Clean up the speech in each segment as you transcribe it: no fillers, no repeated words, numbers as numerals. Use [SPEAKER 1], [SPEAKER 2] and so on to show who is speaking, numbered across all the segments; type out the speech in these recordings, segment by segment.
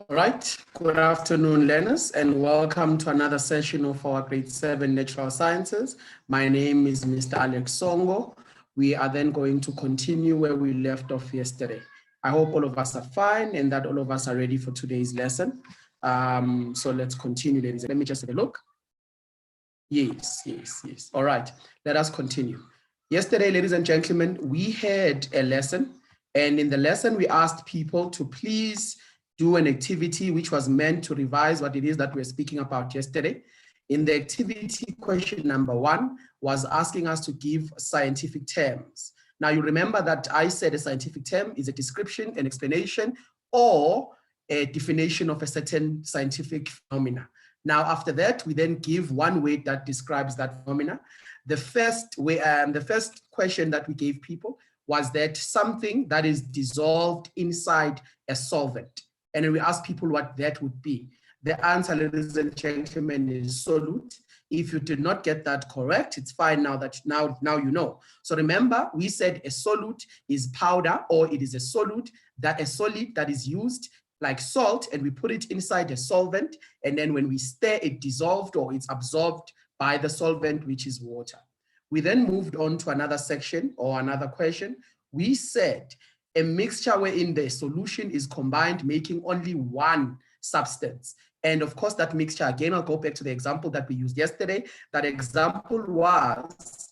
[SPEAKER 1] All right, good afternoon, learners, and welcome to another session of our Grade 7 Natural Sciences. My name is Mr. Alex Songo. We are then going to continue where we left off yesterday. I hope all of us are fine and that all of us are ready for today's lesson. So let's continue, ladies. Let me just have a look. Yes. All right, let us continue. Yesterday, ladies and gentlemen, we had a lesson, and in the lesson, we asked people to please do an activity which was meant to revise what it is that we're speaking about yesterday. In the activity, question number 1 was asking us to give scientific terms. Now, you remember that I said a scientific term is a description, an explanation, or a definition of a certain scientific phenomena. Now, after that, we then give one word that describes that phenomena. The first question that we gave people was that something that is dissolved inside a solvent. And then we asked people what that would be. The answer, ladies and gentlemen, is solute. If you did not get that correct, it's fine now that now you know. So remember, we said a solute is powder, or it is a solute, that a solid that is used like salt, and we put it inside a solvent, and then when we stir, it dissolved or it's absorbed by the solvent, which is water. We then moved on to another section or another question. We said a mixture wherein the solution is combined, making only one substance. And of course, that mixture, again, I'll go back to the example that we used yesterday. That example was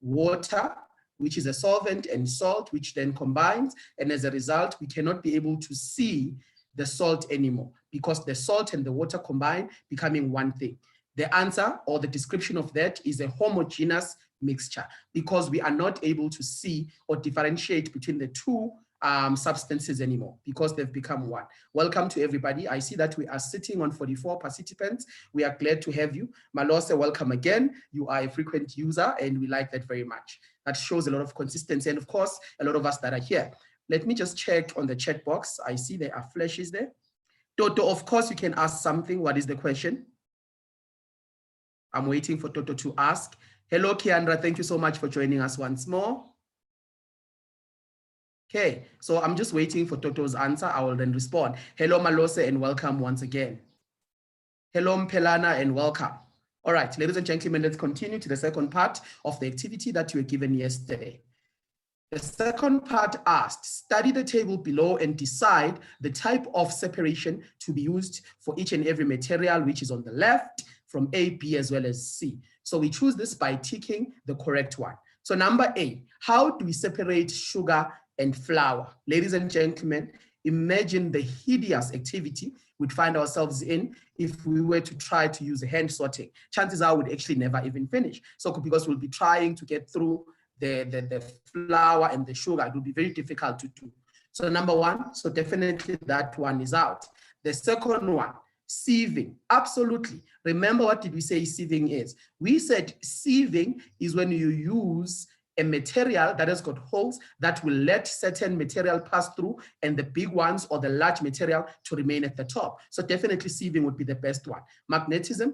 [SPEAKER 1] water, which is a solvent, and salt, which then combines. And as a result, we cannot be able to see the salt anymore because the salt and the water combine, becoming one thing. The answer or the description of that is a homogeneous mixture, because we are not able to see or differentiate between the two substances anymore because they've become one. Welcome to everybody. I see that we are sitting on 44 participants. We are glad to have you. Malose, welcome again. You are a frequent user and we like that very much. That shows a lot of consistency and of course, a lot of us that are here. Let me just check on the chat box. I see there are flashes there. Toto, of course, you can ask something. What is the question? I'm waiting for Toto to ask. Hello, Kiandra. Thank you so much for joining us once more. Okay, so I'm just waiting for Toto's answer. I will then respond. Hello, Malose, and welcome once again. Hello, Mpelana, and welcome. All right, ladies and gentlemen, let's continue to the second part of the activity that you were given yesterday. The second part asked, study the table below and decide the type of separation to be used for each and every material which is on the left from A, B, as well as C. So we choose this by ticking the correct one. So number A, how do we separate sugar and flour? Ladies and gentlemen, imagine the hideous activity we'd find ourselves in if we were to try to use hand sorting. Chances are we'd actually never even finish. So because we'll be trying to get through the flour and the sugar, it will be very difficult to do. So number 1, so definitely that one is out. The second one, sieving, absolutely. Remember, what did we say sieving is? We said sieving is when you use a material that has got holes that will let certain material pass through and the big ones or the large material to remain at the top. So definitely sieving would be the best one. Magnetism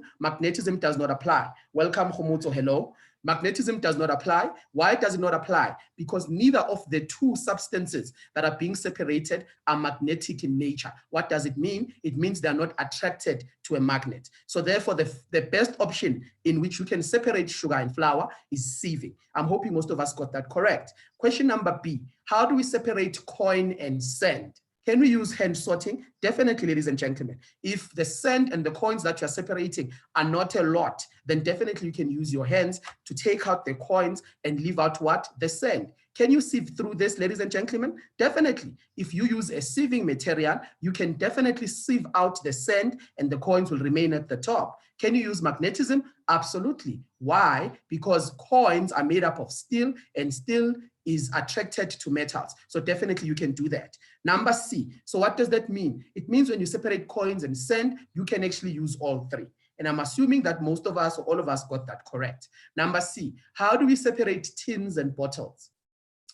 [SPEAKER 1] does not apply. Welcome, Khomutso, hello. Magnetism does not apply. Why does it not apply? Because neither of the two substances that are being separated are magnetic in nature. What does it mean? It means they are not attracted to a magnet. So therefore, the best option in which you can separate sugar and flour is sieving. I'm hoping most of us got that correct. Question number B, how do we separate coin and sand? Can we use hand sorting? Definitely, ladies and gentlemen. If the sand and the coins that you're separating are not a lot, then definitely you can use your hands to take out the coins and leave out what? The sand. Can you sieve through this, ladies and gentlemen? Definitely. If you use a sieving material, you can definitely sieve out the sand and the coins will remain at the top. Can you use magnetism? Absolutely. Why? Because coins are made up of steel and steel is attracted to metals. So definitely you can do that. Number C, so what does that mean? It means when you separate coins and sand, you can actually use all three. And I'm assuming that most of us or all of us got that correct. Number C, how do we separate tins and bottles?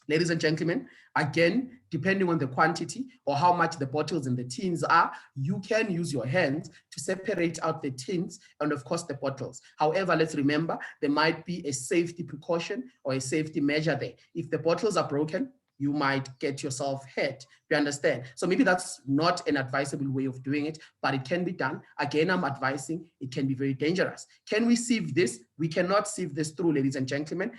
[SPEAKER 1] Ladies and gentlemen, again, depending on the quantity or how much the bottles and the tins are, you can use your hands to separate out the tins and of course the bottles. However, let's remember, there might be a safety precaution or a safety measure there. If the bottles are broken, you might get yourself hurt. You understand? So maybe that's not an advisable way of doing it, but it can be done. Again, I'm advising, it can be very dangerous. Can we sieve this? We cannot sieve this through, ladies and gentlemen.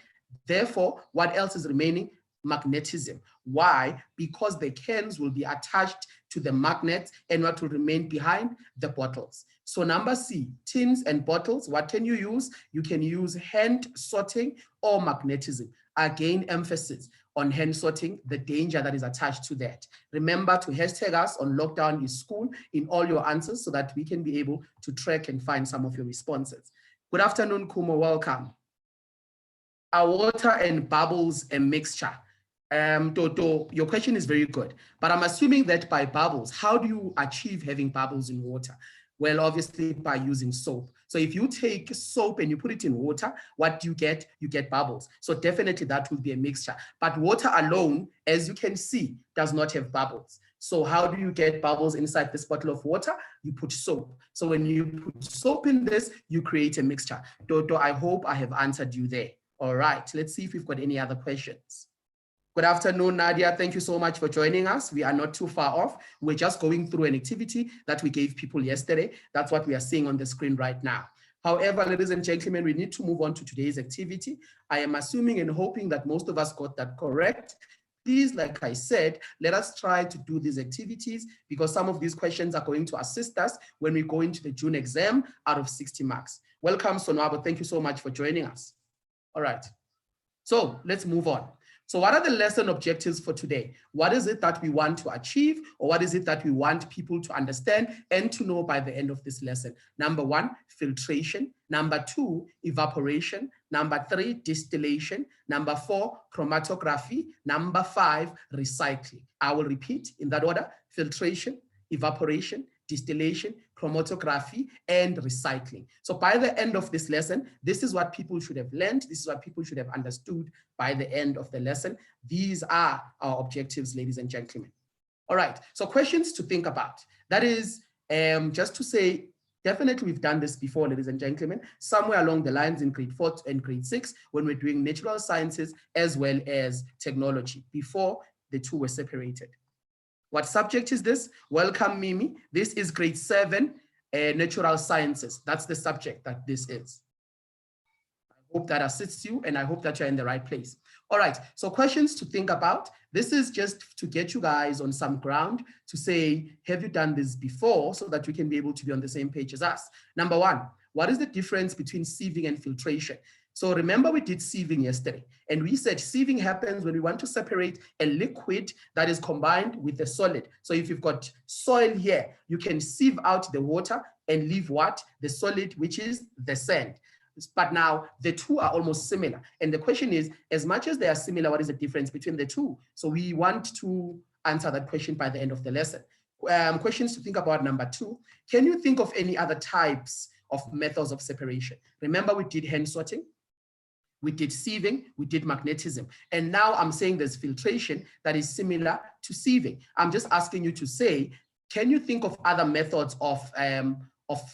[SPEAKER 1] Therefore, what else is remaining? Magnetism. Why? Because the cans will be attached to the magnets, and what will remain behind? The bottles. So number C, tins and bottles, what can you use? You can use hand sorting or magnetism. Again, emphasis on hand sorting, the danger that is attached to that. Remember to hashtag us on Lockdown is School in all your answers so that we can be able to track and find some of your responses. Good afternoon, Kumo, welcome. Are water and bubbles a mixture? Toto, your question is very good, but I'm assuming that by bubbles, how do you achieve having bubbles in water? Well, obviously by using soap. So if you take soap and you put it in water, what do you get? You get bubbles. So definitely that will be a mixture. But water alone, as you can see, does not have bubbles. So how do you get bubbles inside this bottle of water? You put soap. So when you put soap in this, you create a mixture. Toto, I hope I have answered you there. All right, let's see if we've got any other questions. Good afternoon, Nadia. Thank you so much for joining us. We are not too far off. We're just going through an activity that we gave people yesterday. That's what we are seeing on the screen right now. However, ladies and gentlemen, we need to move on to today's activity. I am assuming and hoping that most of us got that correct. Please, like I said, let us try to do these activities because some of these questions are going to assist us when we go into the June exam out of 60 marks. Welcome, Sonwabo. Thank you so much for joining us. All right, so let's move on. So what are the lesson objectives for today? What is it that we want to achieve, or what is it that we want people to understand and to know by the end of this lesson? Number 1, filtration. Number 2, evaporation. Number 3, distillation. Number 4, chromatography. Number 5, recycling. I will repeat in that order: filtration, evaporation, distillation, chromatography, and recycling. So by the end of this lesson, this is what people should have learned. This is what people should have understood by the end of the lesson. These are our objectives, ladies and gentlemen. All right, so questions to think about. That is just to say, definitely we've done this before, ladies and gentlemen, somewhere along the lines in grade 4 and grade 6, when we're doing natural sciences as well as technology, before the two were separated. What subject is this? Welcome, Mimi. This is grade 7, natural sciences. That's the subject that this is. I hope that assists you, and I hope that you're in the right place. All right, so questions to think about. This is just to get you guys on some ground to say, have you done this before, so that we can be able to be on the same page as us. Number 1, what is the difference between sieving and filtration? So remember we did sieving yesterday, and we said sieving happens when we want to separate a liquid that is combined with a solid. So if you've got soil here, you can sieve out the water and leave what? The solid, which is the sand. But now the two are almost similar. And the question is, as much as they are similar, what is the difference between the two? So we want to answer that question by the end of the lesson. Questions to think about. Number 2, can you think of any other types of methods of separation? Remember we did hand sorting, we did sieving, we did magnetism. And now I'm saying there's filtration that is similar to sieving. I'm just asking you to say, can you think of other methods of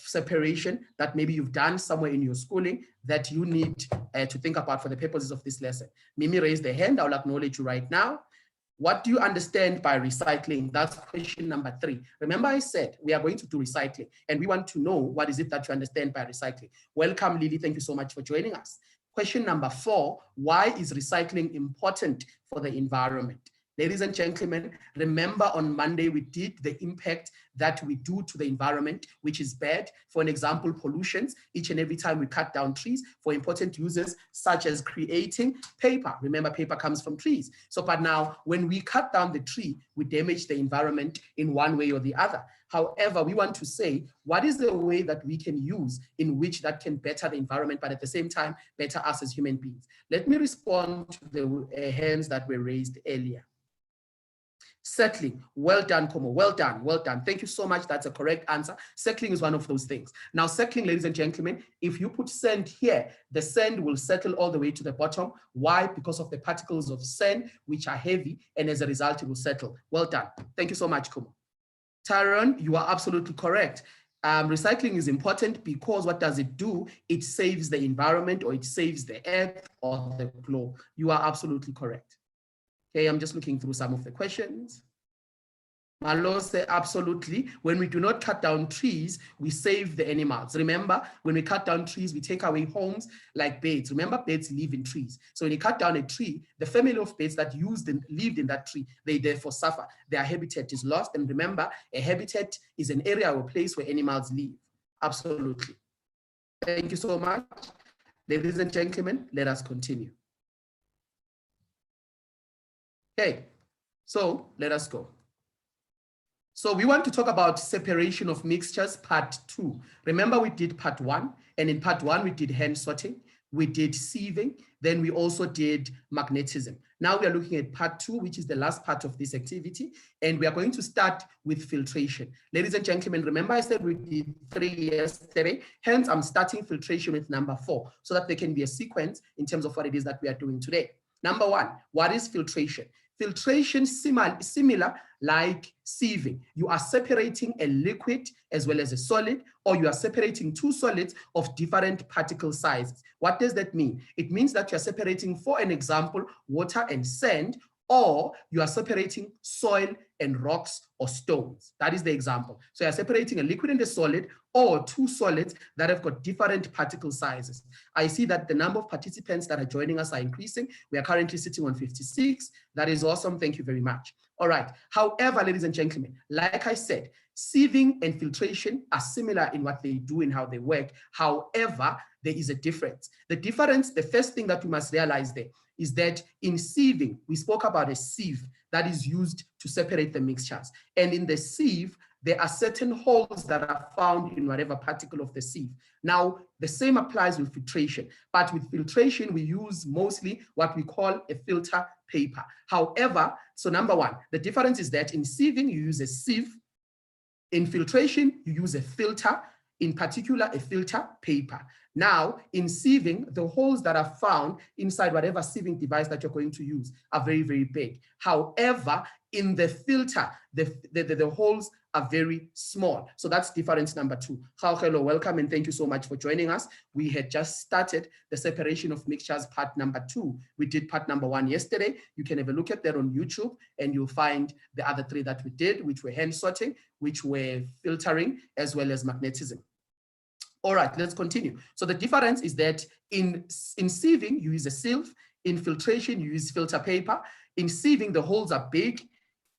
[SPEAKER 1] separation that maybe you've done somewhere in your schooling that you need to think about for the purposes of this lesson? Mimi raised the hand. I'll acknowledge you right now. What do you understand by recycling? That's question number 3. Remember I said we are going to do recycling, and we want to know what is it that you understand by recycling. Welcome, Lily. Thank you so much for joining us. Question number 4, why is recycling important for the environment? Ladies and gentlemen, remember on Monday we did the impact that we do to the environment, which is bad. For an example, pollutions, each and every time we cut down trees for important uses, such as creating paper. Remember, paper comes from trees. So, but now when we cut down the tree, we damage the environment in one way or the other. However, we want to say, what is the way that we can use in which that can better the environment, but at the same time, better us as human beings? Let me respond to the hands that were raised earlier. Settling. Well done, Como. Well done. Well done. Thank you so much. That's a correct answer. Settling is one of those things. Now, settling, ladies and gentlemen, if you put sand here, the sand will settle all the way to the bottom. Why? Because of the particles of sand, which are heavy, and as a result, it will settle. Well done. Thank you so much, Como. Tyrone, you are absolutely correct. Recycling is important because what does it do? It saves the environment, or it saves the earth or the globe. You are absolutely correct. Okay, I'm just looking through some of the questions. Malose, absolutely. When we do not cut down trees, we save the animals. Remember, when we cut down trees, we take away homes like birds. Remember, birds live in trees. So when you cut down a tree, the family of birds that lived in that tree, they therefore suffer. Their habitat is lost. And remember, a habitat is an area or place where animals live. Absolutely. Thank you so much. Ladies and gentlemen, let us continue. Okay, so let us go. So we want to talk about separation of mixtures, part 2. Remember, we did part 1, and in part 1, we did hand sorting, we did sieving, then we also did magnetism. Now we are looking at part 2, which is the last part of this activity, and we are going to start with filtration. Ladies and gentlemen, remember I said we did 3 yesterday, hence I'm starting filtration with number 4, so that there can be a sequence in terms of what it is that we are doing today. Number 1, what is filtration? Filtration similar like sieving. You are separating a liquid as well as a solid, or you are separating two solids of different particle sizes. What does that mean? It means that you are separating, for an example, water and sand, or you are separating soil and rocks or stones. That is the example. So you are separating a liquid and a solid, or two solids that have got different particle sizes. I see that the number of participants that are joining us are increasing. We are currently sitting on 56. That is awesome. Thank you very much. All right. However, ladies and gentlemen, like I said, sieving and filtration are similar in what they do and how they work. However, there is a difference. The difference, the first thing that we must realize there is that in sieving, we spoke about a sieve that is used to separate the mixtures. And in the sieve, there are certain holes that are found in whatever particle of the sieve. Now, the same applies with filtration, but with filtration, we use mostly what we call a filter paper. However, so number 1, the difference is that in sieving, you use a sieve. In filtration, you use a filter, in particular, a filter paper. Now, in sieving, the holes that are found inside whatever sieving device that you're going to use are very, very big. However, in the filter, the holes are very small. So that's difference number 2. Hello, welcome, and thank you so much for joining us. We had just started the separation of mixtures part number 2. We did part number 1 yesterday. You can have a look at that on YouTube, and you'll find the other 3 that we did, which were hand sorting, which were filtering, as well as magnetism. All right, let's continue. So the difference is that in sieving, you use a sieve. In filtration, you use filter paper. In sieving, the holes are big.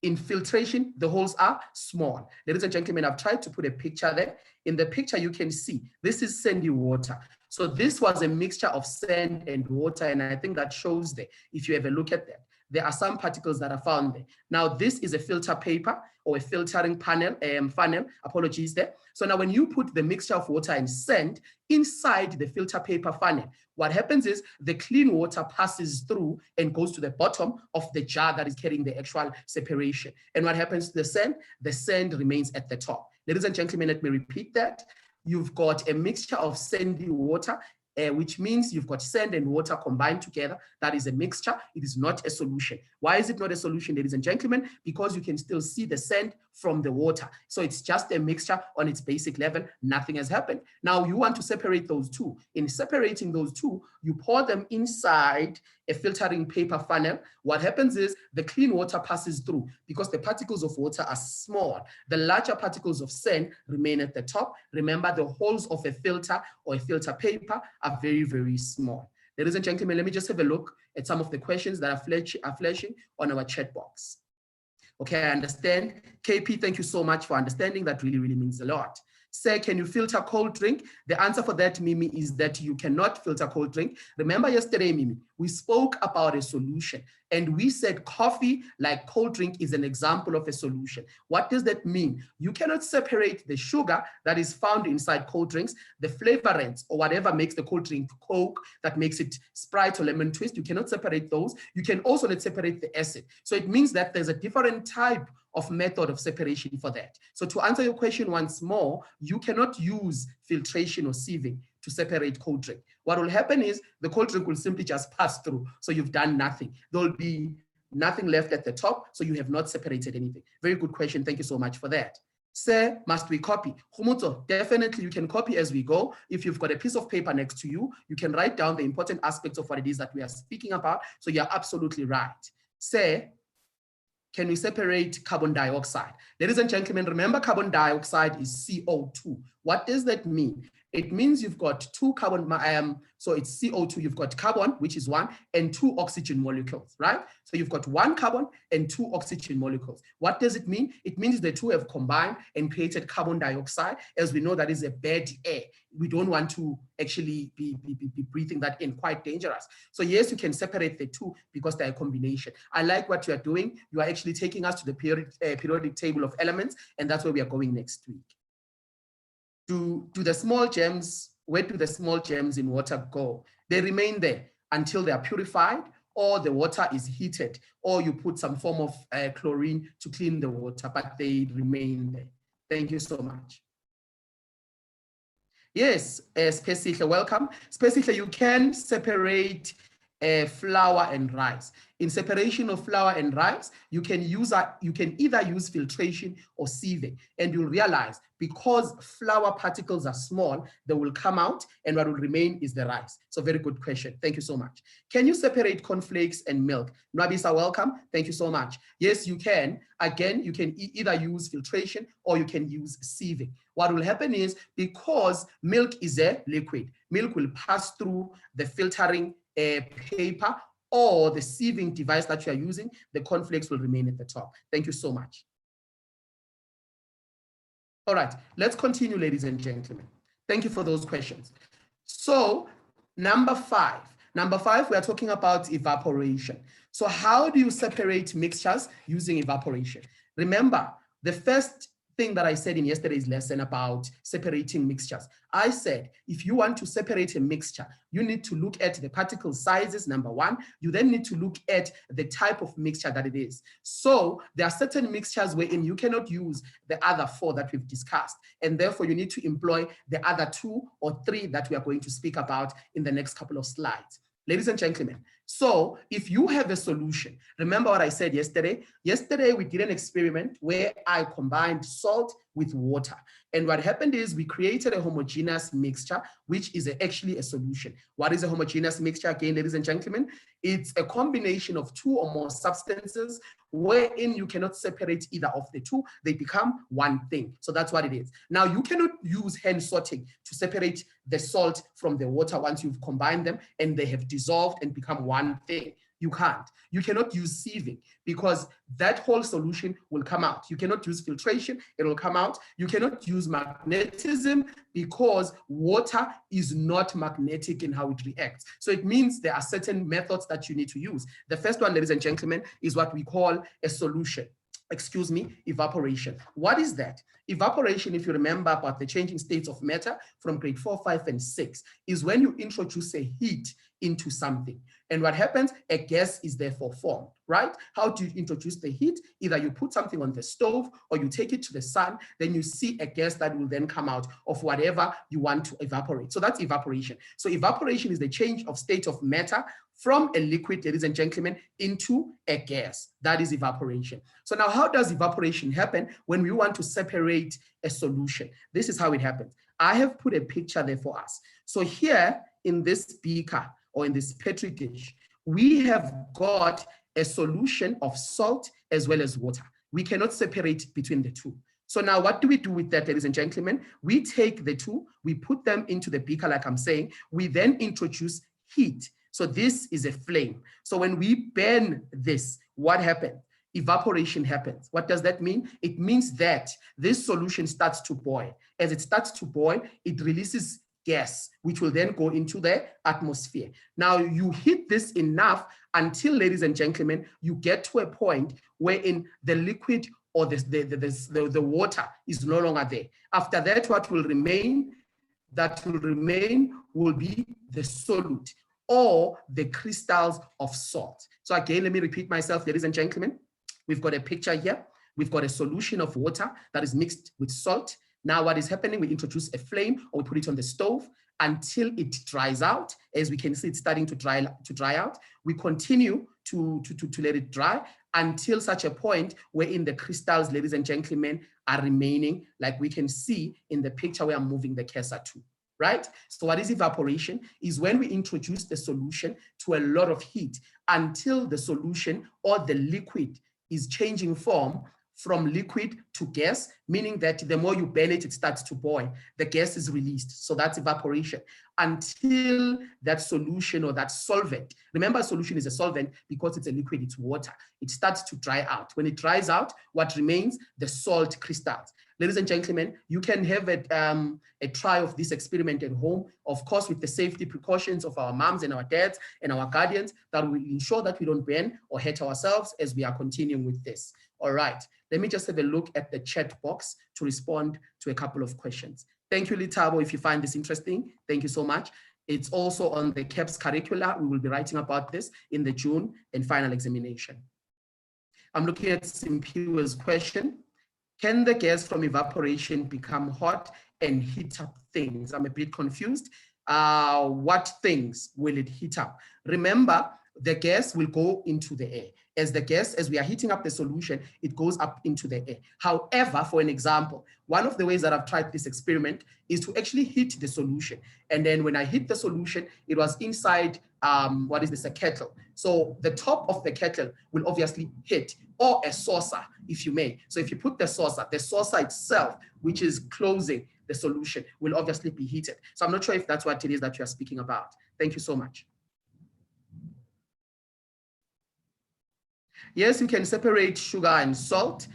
[SPEAKER 1] In filtration, the holes are small. Ladies and gentlemen, I've tried to put a picture there. In the picture, you can see this is sandy water. So this was a mixture of sand and water, and I think that shows there. If you have a look at that, there are some particles that are found there. Now, this is a filter paper or a filtering funnel, apologies there. So now when you put the mixture of water and sand inside the filter paper funnel, what happens is the clean water passes through and goes to the bottom of the jar that is carrying the actual separation. And what happens to the sand? The sand remains at the top. Ladies and gentlemen, let me repeat that. You've got a mixture of sandy water, which means you've got sand and water combined together. That is a mixture. It is not a solution. Why is it not a solution, ladies and gentlemen? Because you can still see the sand from the water. So it's just a mixture on its basic level. Nothing has happened. Now you want to separate those two. In separating those two, you pour them inside a filtering paper funnel. What happens is the clean water passes through because the particles of water are small. The larger particles of sand remain at the top. Remember, the holes of a filter or a filter paper are very, very small. Ladies and gentlemen, let me just have a look at some of the questions that are flashing on our chat box. Okay, I understand. KP, thank you so much for understanding. That really, really means a lot. Say, can you filter cold drink? The answer for that, Mimi, is that you cannot filter cold drink. Remember yesterday, Mimi, we spoke about a solution and we said coffee, like cold drink, is an example of a solution. What does that mean? You cannot separate the sugar that is found inside cold drinks, the flavorants or whatever makes the cold drink Coke, that makes it Sprite or lemon twist. You cannot separate those. You can also not separate the acid. So it means that there's a different type of method of separation for that. So to answer your question once more, you cannot use filtration or sieving to separate cold drink. What will happen is the cold drink will simply just pass through. So you've done nothing. There'll be nothing left at the top. So you have not separated anything. Very good question. Thank you so much for that. Sir, must we copy? Khumuto, definitely you can copy as we go. If you've got a piece of paper next to you, you can write down the important aspects of what it is that we are speaking about. So you're absolutely right. say, can we separate carbon dioxide? Ladies and gentlemen, remember carbon dioxide is CO2. What does that mean? It means you've got two carbon, so it's CO2, you've got carbon, which is one, and two oxygen molecules, right? So you've got one carbon and two oxygen molecules. What does it mean? It means the two have combined and created carbon dioxide. As we know, that is a bad air. We don't want to actually be breathing that in, quite dangerous. So yes, you can separate the two because they're a combination. I like what you are doing. You are actually taking us to the periodic table of elements, and that's where we are going next week. Do the small germs, where do the small germs in water go? They remain there until they are purified, or the water is heated, or you put some form of chlorine to clean the water, but they remain there. Thank you so much. Yes, Spesihle, welcome. Spesihle, you can separate flour and rice. In separation of flour and rice, you can either use filtration or sieving, and you'll realize because flour particles are small, they will come out, and what will remain is the rice. So very good question. Thank you so much. Can you separate cornflakes and milk? Nwabisa, welcome. Thank you so much. Yes, you can. Again, you can either use filtration or you can use sieving. What will happen is, because milk is a liquid, milk will pass through the filtering paper or the sieving device that you are using, the cornflakes will remain at the top. Thank you so much. All right, let's continue, ladies and gentlemen. Thank you for those questions. So number five, we are talking about evaporation. So how do you separate mixtures using evaporation? Remember, the first thing that I said in yesterday's lesson about separating mixtures, I said, if you want to separate a mixture, you need to look at the particle sizes, number one. You then need to look at the type of mixture that it is. So there are certain mixtures wherein you cannot use the other four that we've discussed, and therefore you need to employ the other two or three that we are going to speak about in the next couple of slides. Ladies and gentlemen, so if you have a solution, remember what I said yesterday? Yesterday, we did an experiment where I combined salt with water. And what happened is we created a homogeneous mixture, which is actually a solution. What is a homogeneous mixture? Again, ladies and gentlemen, it's a combination of two or more substances wherein you cannot separate either of the two. They become one thing. So that's what it is. Now, you cannot use hand sorting to separate the salt from the water once you've combined them and they have dissolved and become one thing. You can't. You cannot use sieving because that whole solution will come out. You cannot use filtration, it will come out. You cannot use magnetism because water is not magnetic in how it reacts. So it means there are certain methods that you need to use. The first one, ladies and gentlemen, is what we call a solution. Excuse me, evaporation. What is that? Evaporation, if you remember about the changing states of matter from grade 4, 5, and 6, is when you introduce a heat into something. And what happens? A gas is therefore formed, right? How do you introduce the heat? Either you put something on the stove or you take it to the sun, then you see a gas that will then come out of whatever you want to evaporate. So that's evaporation. So evaporation is the change of state of matter from a liquid, ladies and gentlemen, into a gas. That is evaporation. So now how does evaporation happen when we want to separate a solution? This is how it happens. I have put a picture there for us. So here in this beaker or in this petri dish, we have got a solution of salt as well as water. We cannot separate between the two. So now what do we do with that, ladies and gentlemen? We take the two, we put them into the beaker, like I'm saying, we then introduce heat. So this is a flame. So when we burn this, what happens? Evaporation happens. What does that mean? It means that this solution starts to boil. As it starts to boil, it releases gas, which will then go into the atmosphere. Now you heat this enough until, ladies and gentlemen, you get to a point wherein the liquid or the water is no longer there. After that, what will remain? That will remain will be the solute or the crystals of salt. So again, let me repeat myself, ladies and gentlemen. We've got a picture here. We've got a solution of water that is mixed with salt. Now what is happening, we introduce a flame or we put it on the stove until it dries out. As we can see, it's starting to dry out. We continue to let it dry until such a point wherein the crystals, ladies and gentlemen, are remaining, like we can see in the picture where I'm moving the cursor to. right? So what is evaporation? Is when we introduce the solution to a lot of heat until the solution or the liquid is changing form from liquid to gas, meaning that the more you burn it, it starts to boil. The gas is released. So that's evaporation. Until that solution or that solvent, remember a solution is a solvent because it's a liquid, it's water. It starts to dry out. When it dries out, what remains? The salt crystals. Ladies and gentlemen, you can have a try of this experiment at home, of course, with the safety precautions of our moms and our dads and our guardians that will ensure that we don't burn or hurt ourselves as we are continuing with this. All right, let me just have a look at the chat box to respond to a couple of questions. Thank you, Litabo, if you find this interesting. Thank you so much. It's also on the CAPS curricula. We will be writing about this in the June and final examination. I'm looking at Simpiwa's question. Can the gas from evaporation become hot and heat up things? I'm a bit confused. What things will it heat up? Remember, the gas will go into the air. As we are heating up the solution, it goes up into the air. However, for an example, one of the ways that I've tried this experiment is to actually heat the solution. And then when I hit the solution, it was inside, a kettle. So the top of the kettle will obviously hit, or a saucer, if you may. So if you put the saucer itself, which is closing the solution, will obviously be heated. So I'm not sure if that's what it is that you are speaking about. Thank you so much. Yes, you can separate sugar and salt,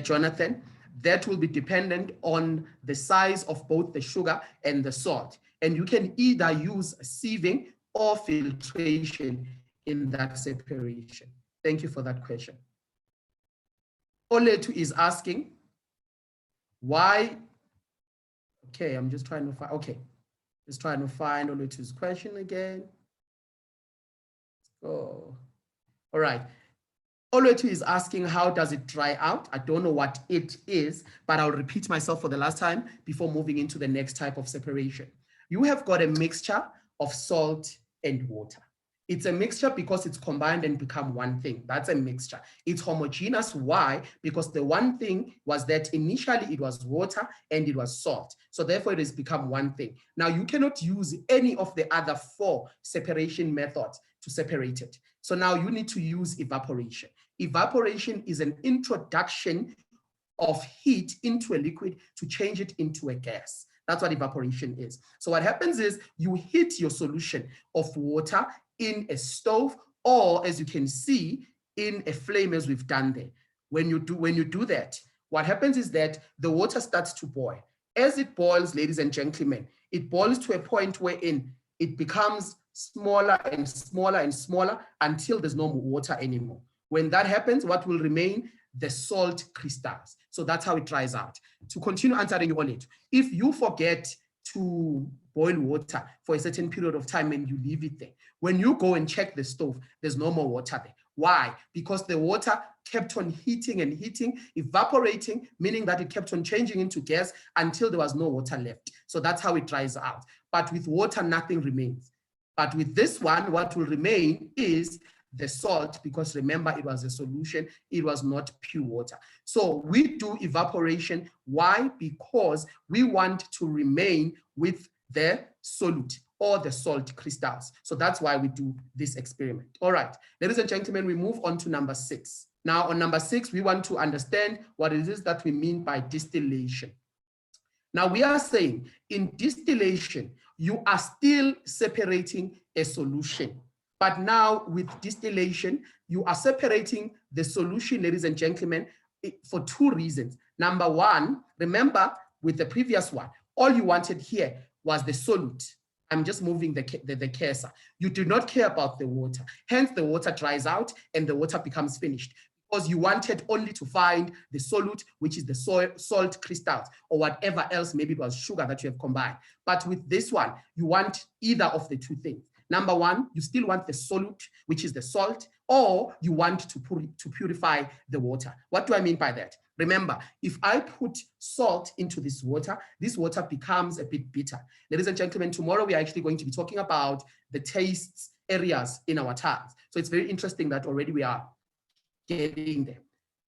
[SPEAKER 1] Jonathan. That will be dependent on the size of both the sugar and the salt. And you can either use sieving or filtration in that separation. Thank you for that question. Oletu is asking why. Okay, I'm just trying to find, just trying to find Oletu's question again. Oh, all right. Oletu is asking, how does it dry out? I don't know what it is, but I'll repeat myself for the last time before moving into the next type of separation. You have got a mixture of salt and water. It's a mixture because it's combined and become one thing. That's a mixture. It's homogeneous. Why? Because the one thing was that initially it was water and it was salt. So therefore it has become one thing. Now you cannot use any of the other 4 separation methods to separate it. So now you need to use evaporation. Evaporation is an introduction of heat into a liquid to change it into a gas. That's what evaporation is. So what happens is you heat your solution of water in a stove, or as you can see, in a flame, as we've done there. When you do that, what happens is that the water starts to boil. As it boils, ladies and gentlemen, it boils to a point wherein it becomes smaller and smaller and smaller until there's no more water anymore. When that happens, what will remain? The salt crystals. So that's how it dries out. To continue answering your Oletu, if you forget to boil water for a certain period of time and you leave it there, when you go and check the stove, there's no more water there. Why? Because the water kept on heating and heating, evaporating, meaning that it kept on changing into gas until there was no water left. So that's how it dries out. But with water, nothing remains. But with this one, what will remain is the salt, because remember, it was a solution, it was not pure water. So we do evaporation. Why? Because we want to remain with the solute or the salt crystals. So that's why we do this experiment. All right, ladies and gentlemen, we move on to number 6. Now on number 6, we want to understand what it is that we mean by distillation. Now we are saying in distillation, you are still separating a solution. But now with distillation, you are separating the solution, ladies and gentlemen, for 2 reasons. Number 1, remember with the previous one, all you wanted here was the solute. I'm just moving the cursor. You do not care about the water. Hence the water dries out and the water becomes finished, because you wanted only to find the solute, which is the salt crystals or whatever else, maybe it was sugar that you have combined. But with this one, you want either of the 2 things. Number 1, you still want the solute, which is the salt, or you want to purify the water. What do I mean by that? Remember, if I put salt into this water becomes a bit bitter. Ladies and gentlemen, tomorrow we are actually going to be talking about the tastes areas in our tongues. So it's very interesting that already we are getting there.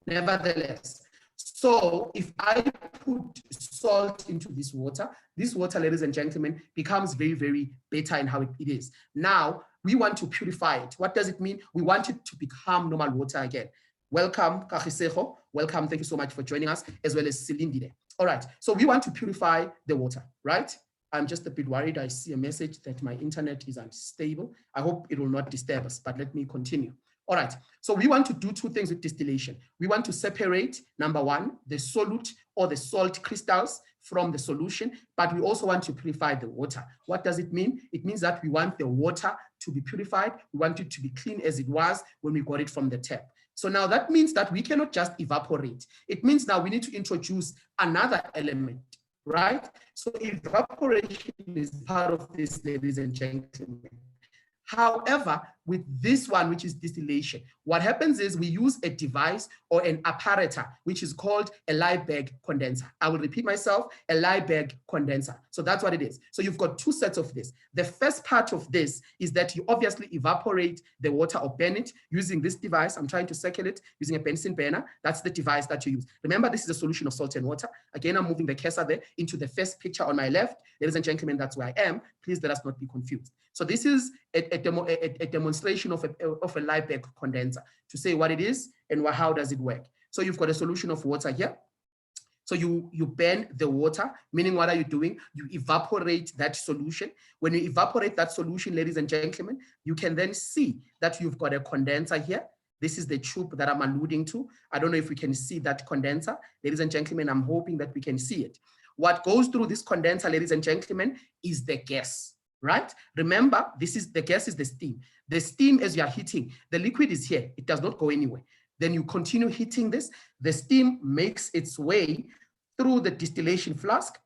[SPEAKER 1] Nevertheless, So if I put salt into this water, ladies and gentlemen, becomes very, very better in how it is. Now, we want to purify it. What does it mean? We want it to become normal water again. Welcome, Kagiseho. Welcome. Thank you so much for joining us, as well as Silindide. All right. So we want to purify the water, right? I'm just a bit worried. I see a message that my internet is unstable. I hope it will not disturb us, but let me continue. All right, so we want to do two things with distillation. We want to separate, number one, the solute or the salt crystals from the solution, but we also want to purify the water. What does it mean? It means that we want the water to be purified. We want it to be clean as it was when we got it from the tap. So now that means that we cannot just evaporate. It means now we need to introduce another element, right? So evaporation is part of this, ladies and gentlemen. However, with this one, which is distillation, what happens is we use a device or an apparatus, which is called a Liebig condenser. I will repeat myself, a Liebig condenser. So that's what it is. So you've got two sets of this. The first part of this is that you obviously evaporate the water or burn it using this device. I'm trying to circle it using a Bunsen burner. That's the device that you use. Remember, this is a solution of salt and water. Again, I'm moving the cursor there into the first picture on my left. Ladies and gentlemen, that's where I am. Please let us not be confused. So this is a demonstration of a Liebig condenser to say what it is and how does it work. So you've got a solution of water here. So you burn the water, meaning what are you doing? You evaporate that solution. When you evaporate that solution, ladies and gentlemen, you can then see that you've got a condenser here. This is the tube that I'm alluding to. I don't know if we can see that condenser. Ladies and gentlemen, I'm hoping that we can see it. What goes through this condenser, ladies and gentlemen, is the gas. Right? Remember, the gas is the steam. The steam, as you are heating, the liquid is here. It does not go anywhere. Then you continue heating this. The steam makes its way through the distillation flask.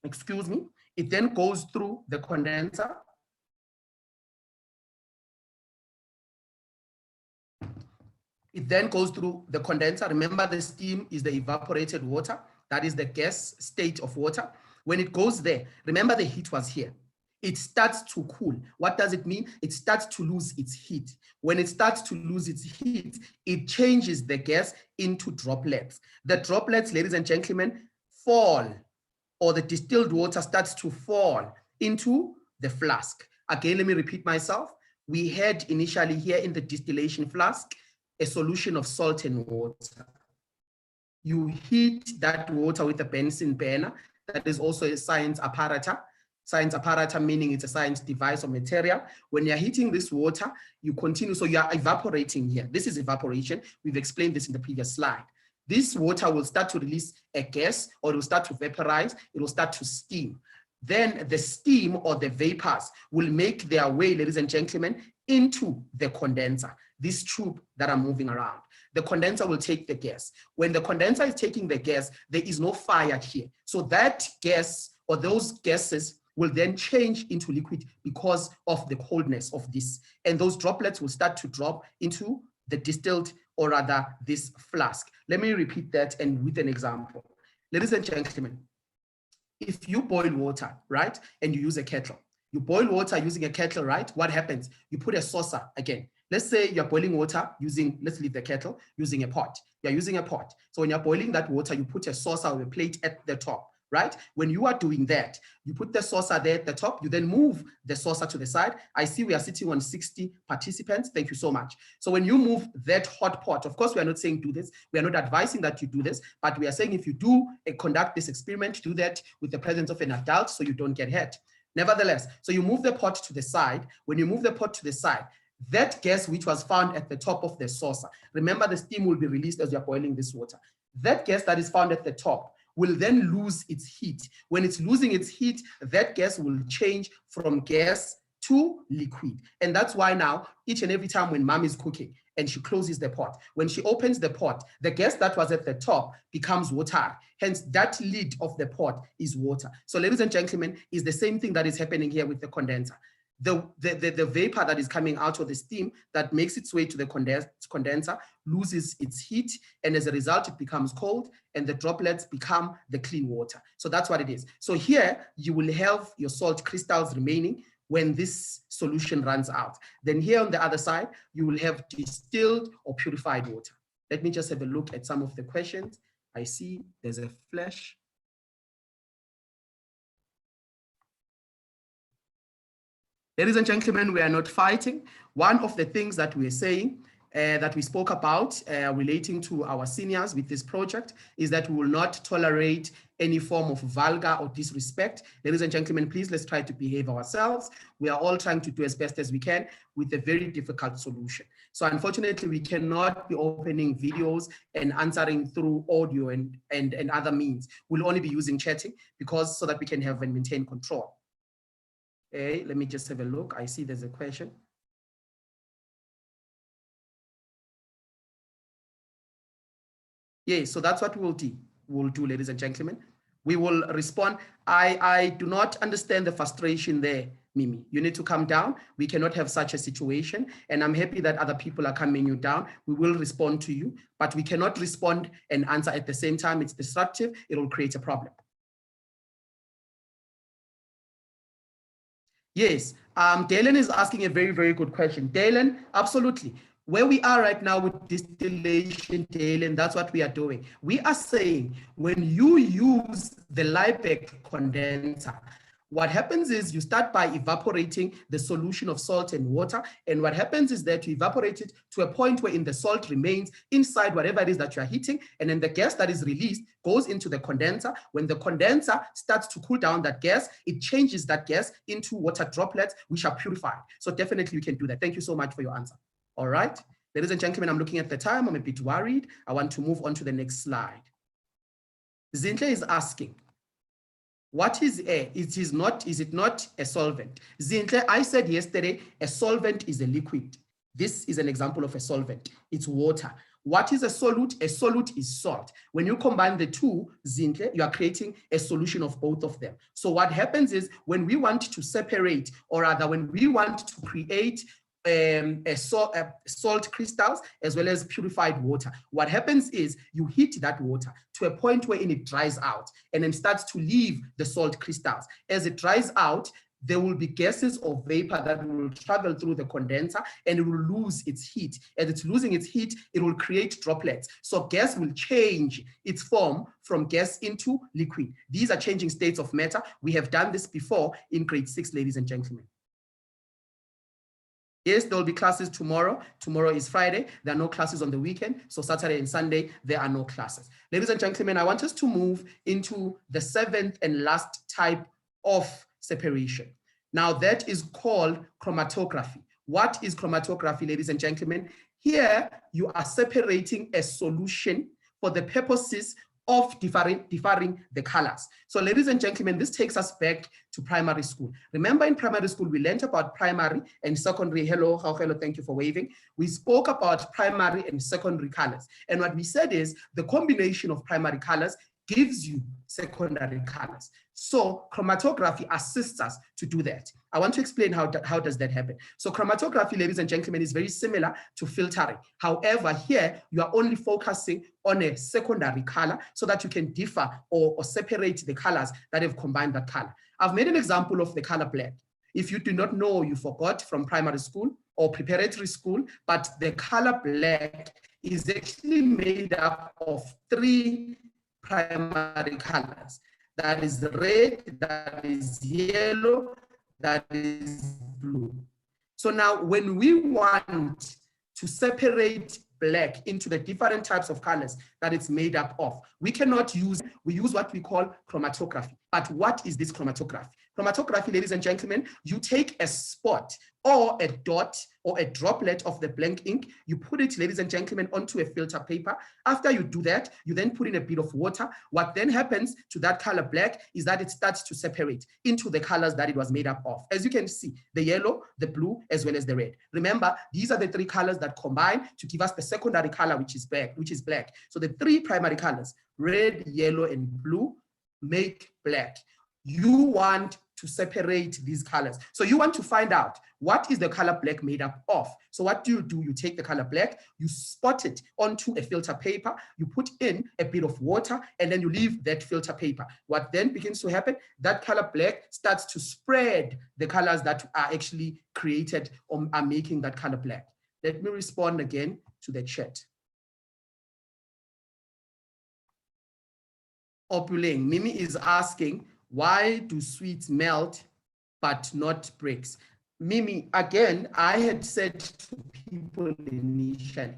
[SPEAKER 1] Excuse me. It then goes through the condenser. It then goes through the condenser. Remember, the steam is the evaporated water. That is the gas state of water. When it goes there, remember the heat was here. It starts to cool. What does it mean? It starts to lose its heat. When it starts to lose its heat, it changes the gas into droplets. The droplets, ladies and gentlemen, fall, or the distilled water starts to fall into the flask. Again, let me repeat myself. We had initially here in the distillation flask a solution of salt and water. You heat that water with a Bunsen burner. That is also a science apparatus. Science apparatus meaning it's a science device or material. When you're heating this water, you continue, so you are evaporating here. This is evaporation. We've explained this in the previous slide. This water will start to release a gas, or it will start to vaporize, it will start to steam. Then the steam or the vapors will make their way, ladies and gentlemen, into the condenser, this tube that I'm moving around. The condenser will take the gas. When the condenser is taking the gas, there is no fire here. So that gas or those gases will then change into liquid because of the coldness of this. And those droplets will start to drop into the distilled, or rather this flask. Let me repeat that and with an example. Ladies and gentlemen, if you boil water, right, and you use a kettle, you boil water using a kettle, right? What happens? You put a saucer again. Let's say you're boiling water using, let's leave the kettle, using a pot. You're using a pot. So when you're boiling that water, you put a saucer or a plate at the top. Right? When you are doing that, you put the saucer there at the top, you then move the saucer to the side. I see we are sitting on 60 participants. Thank you so much. So when you move that hot pot, of course, we are not saying do this. We are not advising that you do this, but we are saying if you do conduct this experiment, do that with the presence of an adult so you don't get hurt. Nevertheless, so you move the pot to the side. When you move the pot to the side, that gas which was found at the top of the saucer, remember the steam will be released as you're boiling this water. That gas that is found at the top will then lose its heat. When it's losing its heat, that gas will change from gas to liquid. And that's why now, each and every time when mom is cooking and she closes the pot, when she opens the pot, the gas that was at the top becomes water. Hence, that lid of the pot is water. So ladies and gentlemen, is the same thing that is happening here with the condenser. The vapor that is coming out of the steam that makes its way to the condenser loses its heat, and as a result, it becomes cold, and the droplets become the clean water. So that's what it is. So here, you will have your salt crystals remaining when this solution runs out. Then here on the other side, you will have distilled or purified water. Let me just have a look at some of the questions. I see there's a flash. Ladies and gentlemen, we are not fighting. One of the things that we're saying that we spoke about relating to our seniors with this project is that we will not tolerate any form of vulgar or disrespect. Ladies and gentlemen, please let's try to behave ourselves. We are all trying to do as best as we can with a very difficult solution. So unfortunately, we cannot be opening videos and answering through audio and other means. We'll only be using chatting because so that we can have and maintain control. Okay, let me just have a look. I see there's a question. Yeah, so that's what we'll do, ladies and gentlemen. We will respond. I do not understand the frustration there, Mimi. You need to calm down. We cannot have such a situation. And I'm happy that other people are calming you down. We will respond to you, but we cannot respond and answer at the same time. It's destructive. It will create a problem. Yes, Dalen is asking a very, very good question. Dalen, absolutely. Where we are right now with distillation, Dalen, that's what we are doing. We are saying when you use the Liebeck condenser, what happens is you start by evaporating the solution of salt and water. And what happens is that you evaporate it to a point where the salt remains inside whatever it is that you are heating. And then the gas that is released goes into the condenser. When the condenser starts to cool down that gas, it changes that gas into water droplets, which are purified. So definitely you can do that. Thank you so much for your answer. All right. Ladies and gentlemen, I'm looking at the time. I'm a bit worried. I want to move on to the next slide. Zintle is asking, what is air? Is it not a solvent? Zintle, I said yesterday, a solvent is a liquid. This is an example of a solvent. It's water. What is a solute? A solute is salt. When you combine the two, Zintle, you are creating a solution of both of them. So what happens is when we want to separate, or rather when we want to create salt crystals as well as purified water, what happens is you heat that water to a point where it dries out and then starts to leave the salt crystals. As it dries out, there will be gases or vapor that will travel through the condenser and it will lose its heat. As it's losing its heat, it will create droplets. So gas will change its form from gas into liquid. These are changing states of matter. We have done this before in grade 6, ladies and gentlemen. Yes, there will be classes tomorrow. Tomorrow is Friday. There are no classes on the weekend. So Saturday and Sunday, there are no classes. Ladies and gentlemen, I want us to move into the 7th and last type of separation. Now that is called chromatography. What is chromatography, ladies and gentlemen? Here you are separating a solution for the purposes of differing the colors. So ladies and gentlemen, this takes us back to primary school. Remember in primary school, we learned about primary and secondary. Hello, thank you for waving. We spoke about primary and secondary colors. And what we said is the combination of primary colors gives you secondary colors. So chromatography assists us to do that. I want to explain how does that happen. So chromatography, ladies and gentlemen, is very similar to filtering. However, here you are only focusing on a secondary color so that you can differ or separate the colors that have combined that color. I've made an example of the color black. If you do not know, you forgot from primary school or preparatory school, but the color black is actually made up of 3 primary colors. That is red, that is yellow, that is blue. So now when we want to separate black into the different types of colors that it's made up of, we use what we call chromatography. But what is this chromatography? Chromatography, ladies and gentlemen, you take a spot or a dot or a droplet of the blank ink, you put it, ladies and gentlemen, onto a filter paper. After you do that, you then put in a bit of water. What then happens to that color black is that it starts to separate into the colors that it was made up of. As you can see, the yellow, the blue, as well as the red. Remember, these are the 3 colors that combine to give us the secondary color, which is black. So the 3 primary colors, red, yellow, and blue, make black. You want to separate these colors. So you want to find out what is the color black made up of. So what do? You take the color black, you spot it onto a filter paper, you put in a bit of water, and then you leave that filter paper. What then begins to happen? That color black starts to spread the colors that are actually created or are making that color black. Let me respond again to the chat. Opuleng, Mimi is asking, why do sweets melt but not bricks? Mimi, again, I had said to people initially,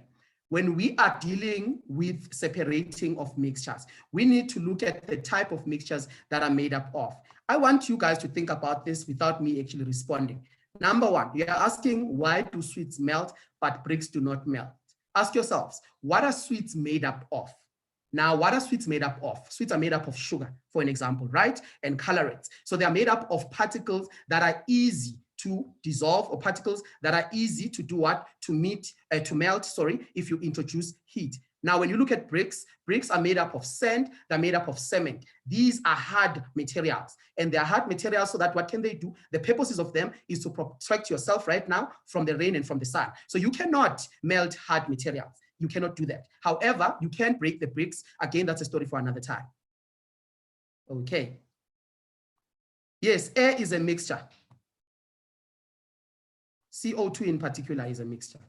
[SPEAKER 1] when we are dealing with separating of mixtures, we need to look at the type of mixtures that are made up of. I want you guys to think about this without me actually responding. Number one, you're asking, why do sweets melt but bricks do not melt? Ask yourselves, what are sweets made up of? Now, what are sweets made up of? Sweets are made up of sugar, for an example, right? And colorants. So they are made up of particles that are easy to dissolve, or particles that are easy to do what? To melt, sorry, if you introduce heat. Now, when you look at bricks, bricks are made up of sand, they're made up of cement. These are hard materials, and they're hard materials so that what can they do? The purposes of them is to protect yourself right now from the rain and from the sun. So you cannot melt hard materials. You cannot do that. However, you can break the bricks. Again, that's a story for another time. Okay. Yes, air is a mixture. CO2 in particular is a mixture.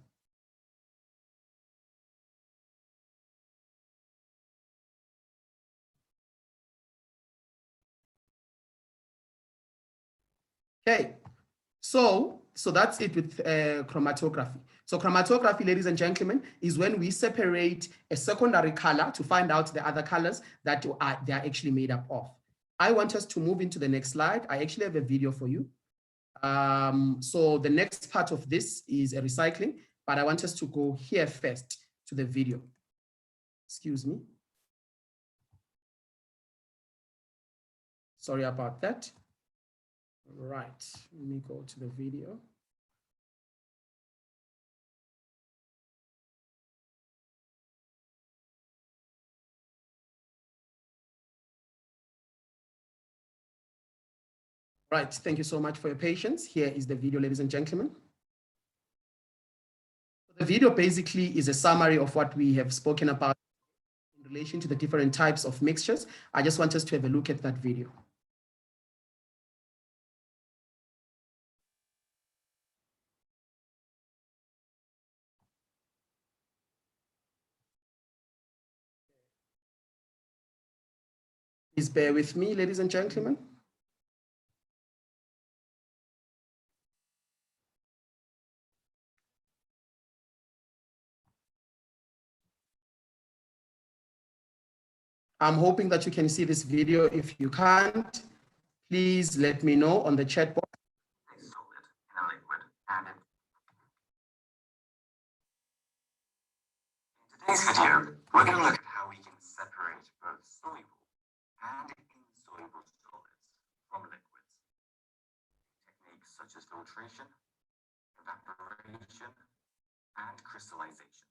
[SPEAKER 1] Okay, so that's it with chromatography. So chromatography, ladies and gentlemen, is when we separate a secondary color to find out the other colors that they are actually made up of. I want us to move into the next slide. I actually have a video for you. So the next part of this is a recycling, but I want us to go here first to the video. Excuse me. Sorry about that. Right, let me go to the video. Right, thank you so much for your patience. Here is the video, ladies and gentlemen. The video basically is a summary of what we have spoken about in relation to the different types of mixtures. I just want us to have a look at that video. Please bear with me, ladies and gentlemen. I'm hoping that you can see this video. If you can't, please let me know on the chat box.
[SPEAKER 2] In today's video, we're going to look at how we can separate both soluble and insoluble solids from liquids. Techniques such as filtration, evaporation, and crystallization.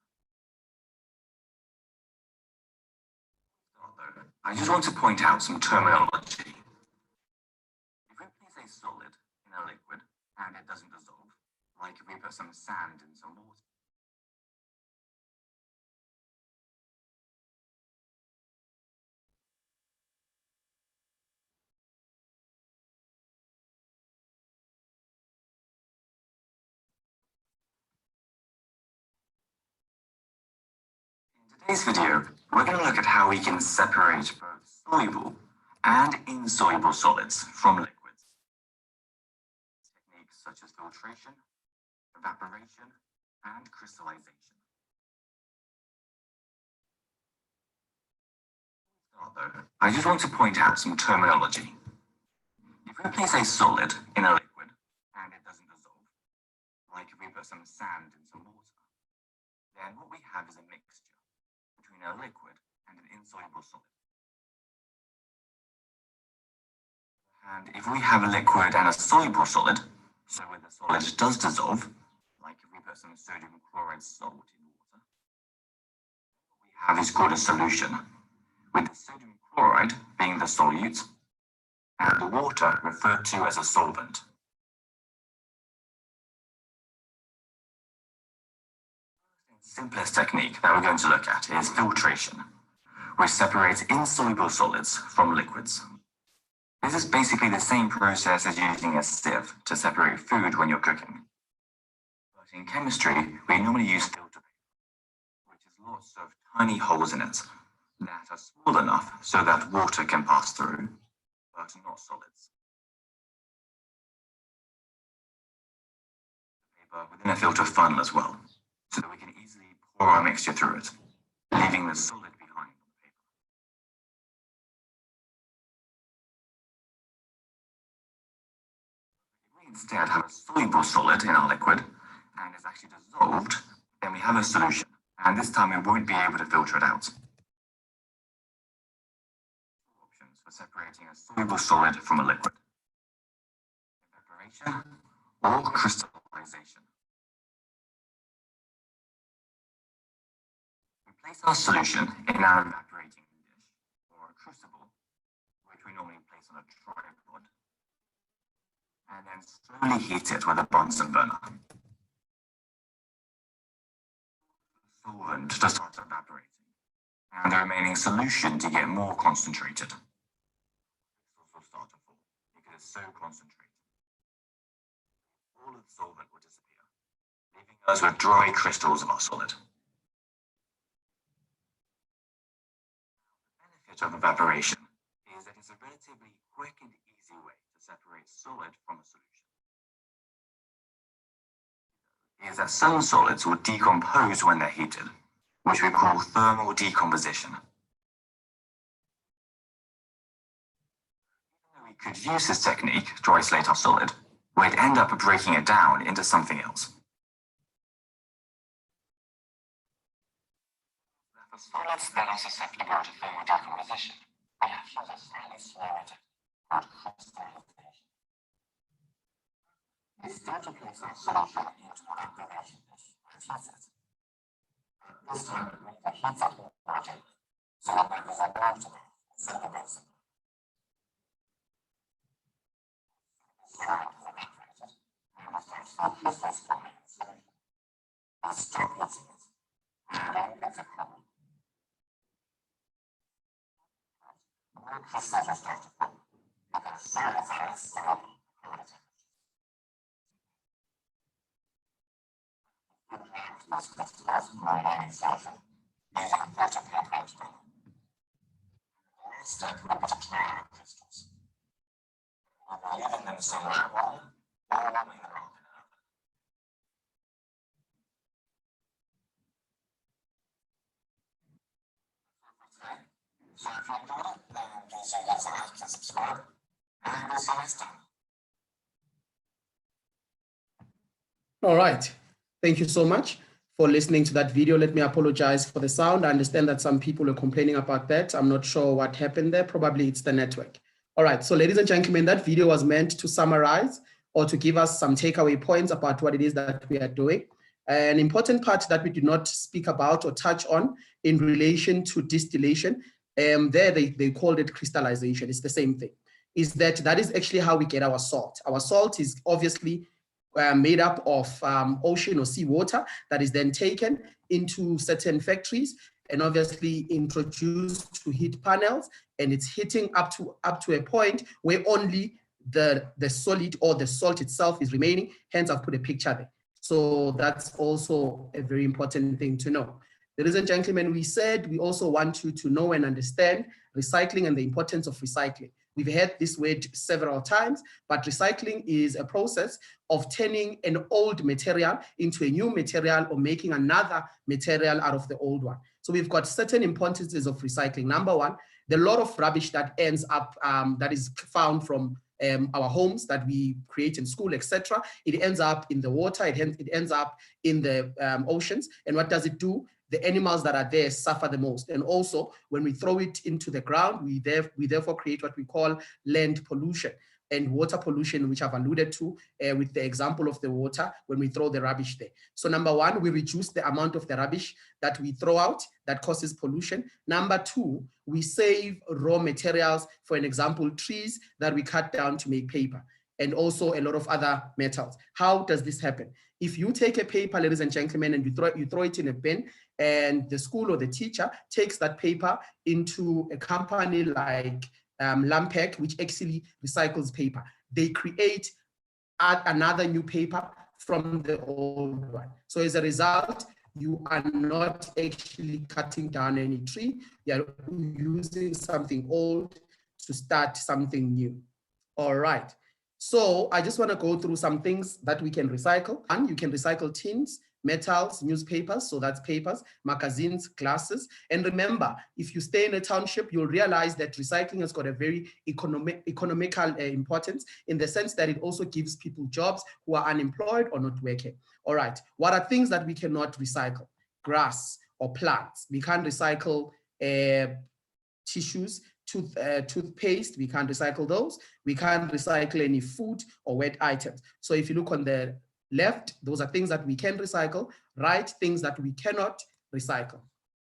[SPEAKER 2] I just want to point out some terminology. If we place a solid in a liquid and it doesn't dissolve, like if we put some sand in some water, in today's video, we're going to look at how we can separate both soluble and insoluble solids from liquids. Techniques such as filtration, evaporation, and crystallization. I just want to point out some terminology. If we place a solid in a liquid and it doesn't dissolve, like if we put some sand in some water, then what we have is a mixture between a liquid and an insoluble solid. And if we have a liquid and a soluble solid, so when the solid does dissolve, like if we put some sodium chloride salt in water, what we have is called a solution, with the sodium chloride being the solute and the water referred to as a solvent. The simplest technique that we're going to look at is filtration, which separates insoluble solids from liquids. This is basically the same process as using a sieve to separate food when you're cooking. But in chemistry, we normally use filter paper, which has lots of tiny holes in it, that are small enough so that water can pass through, but not solids. Paper within a filter funnel as well, so that we can easily pour our mixture through it, leaving the solid behind on the paper. If we instead have a soluble solid in our liquid and it's actually dissolved, then we have a solution, and this time we won't be able to filter it out. Options for separating a soluble solid from a liquid: evaporation or crystallization. We place our solution in an evaporating dish or a crucible, which we normally place on a tripod, and then slowly heat it with a Bunsen burner. The solvent to start evaporating, and the remaining solution to get more concentrated. Crystals will start to fall because it's so concentrated. All of the solvent will disappear, leaving us with dry crystals of our solid. The benefit of evaporation is that it's a relatively quick and easy way to separate solid from a solution. Is that some solids will decompose when they're heated, which we call thermal decomposition. Even though we could use this technique to isolate our solid, we'd end up breaking it down into something else. For solids that are susceptible to thermal decomposition, we have to use a highly slow method called crystallization. We start to place our solution into an evaporation dish and heat it. This time, we need to heat up the water so that it is about to send the base. Solid is evaporated, and we start to use this forming the solution. We stop heating it, and then let it cool. More crystals will start to form, because solids are stable at low temperatures. These crystals will remain in solution using water paper as well. The next step will be to clean the crystals. We'll be leaving them somewhere warm or warming them up in an oven. So if you enjoyed it, then please do give a like and subscribe, and we'll see you next time.
[SPEAKER 1] All right. Thank you so much for listening to that video. Let me apologize for the sound. I understand that some people are complaining about that. I'm not sure what happened there. Probably it's the network. All right. So ladies and gentlemen, that video was meant to summarize or to give us some takeaway points about what it is that we are doing. An important part that we did not speak about or touch on in relation to distillation, there they called it crystallization. It's the same thing. Is that is actually how we get our salt. Our salt is obviously made up of ocean or seawater that is then taken into certain factories and obviously introduced to heat panels, and it's heating up to a point where only the solid or the salt itself is remaining. Hence, I've put a picture there. So that's also a very important thing to know. Ladies and gentlemen, we said we also want you to know and understand recycling and the importance of recycling. We've heard this word several times, but recycling is a process of turning an old material into a new material or making another material out of the old one. So we've got certain importances of recycling. Number one, the lot of rubbish that ends up, that is found from our homes that we create in school, etc. It ends up in the water, it ends up in the oceans. And what does it do? The animals that are there suffer the most. And also, when we throw it into the ground, we therefore create what we call land pollution and water pollution, which I've alluded to with the example of the water when we throw the rubbish there. So number one, we reduce the amount of the rubbish that we throw out that causes pollution. Number two, we save raw materials, for an example, trees that we cut down to make paper, and also a lot of other metals. How does this happen? If you take a paper, ladies and gentlemen, and you throw it in a bin, and the school or the teacher takes that paper into a company like Lampec, which actually recycles paper, they create another new paper from the old one. So as a result, you are not actually cutting down any tree. You are using something old to start something new. All right. So I just want to go through some things that we can recycle. And you can recycle tins, metals, newspapers, so that's papers, magazines, glasses. And remember, if you stay in a township, you'll realize that recycling has got a very economical importance, in the sense that it also gives people jobs who are unemployed or not working. All right, what are things that we cannot recycle? Grass or plants. We can't recycle tissues, toothpaste, we can't recycle those. We can't recycle any food or wet items. So if you look on the left, those are things that we can recycle. Right, things that we cannot recycle.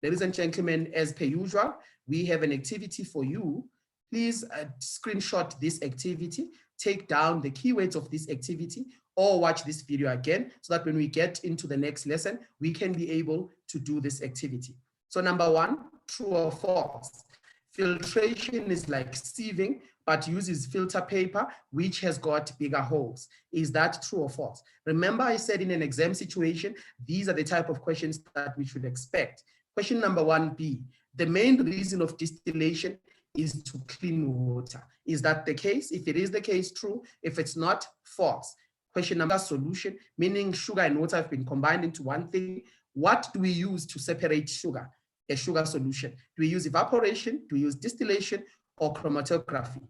[SPEAKER 1] Ladies and gentlemen, as per usual, we have an activity for you. Please screenshot this activity, take down the keywords of this activity, or watch this video again, so that when we get into the next lesson, we can be able to do this activity. So number one, true or false? Filtration is like sieving, but uses filter paper, which has got bigger holes. Is that true or false? Remember, I said in an exam situation, these are the type of questions that we should expect. Question number 1B, the main reason of distillation is to clean water. Is that the case? If it is the case, true. If it's not, false. Question number, solution, meaning sugar and water have been combined into one thing. What do we use to separate sugar? A sugar solution. Do we use evaporation? Do we use distillation or chromatography?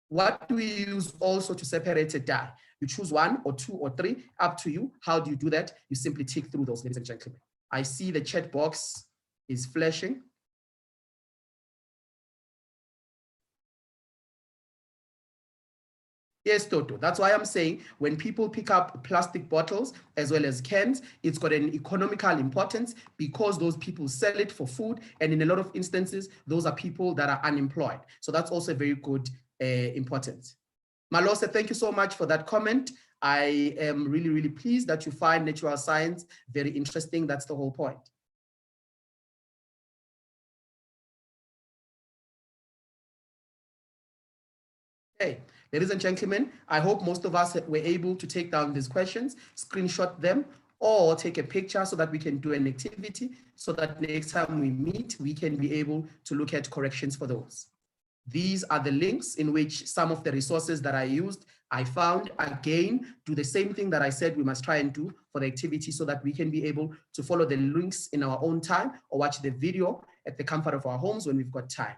[SPEAKER 1] What do we use also to separate a dye? You choose one or two or three, up to you. How do you do that? You simply tick through those, ladies and gentlemen. I see the chat box is flashing. Yes, Toto. That's why I'm saying when people pick up plastic bottles as well as cans, it's got an economical importance, because those people sell it for food. And in a lot of instances, those are people that are unemployed. So that's also very good importance. Malose, thank you so much for that comment. I am really, really pleased that you find natural science very interesting. That's the whole point. Okay, ladies and gentlemen, I hope most of us were able to take down these questions, screenshot them, or take a picture so that we can do an activity, so that next time we meet, we can be able to look at corrections for those. These are the links in which some of the resources that I used, I found. Again, do the same thing that I said we must try and do for the activity, so that we can be able to follow the links in our own time, or watch the video at the comfort of our homes when we've got time.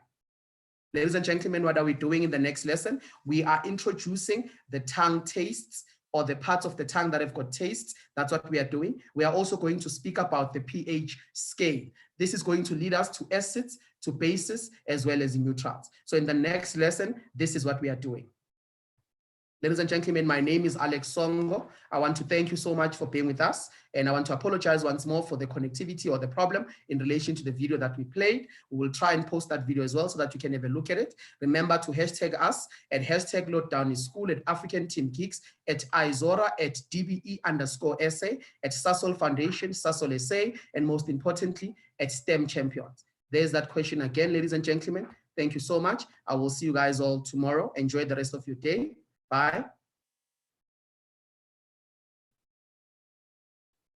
[SPEAKER 1] Ladies and gentlemen, what are we doing in the next lesson? We are introducing the tongue tastes, or the parts of the tongue that have got tastes. That's what we are doing. We are also going to speak about the pH scale. This is going to lead us to acids, to bases, as well as neutrals. So in the next lesson, this is what we are doing. Ladies and gentlemen, my name is Alex Songo. I want to thank you so much for being with us. And I want to apologize once more for the connectivity or the problem in relation to the video that we played. We will try and post that video as well, so that you can have a look at it. Remember to hashtag us at hashtag #LockdownIsSchool, at African Team Geeks, at Izora, at DBE_SA, at Sasol Foundation, Sasol SA, and most importantly, at STEM Champions. There's that question again, ladies and gentlemen. Thank you so much. I will see you guys all tomorrow. Enjoy the rest of your day. Bye.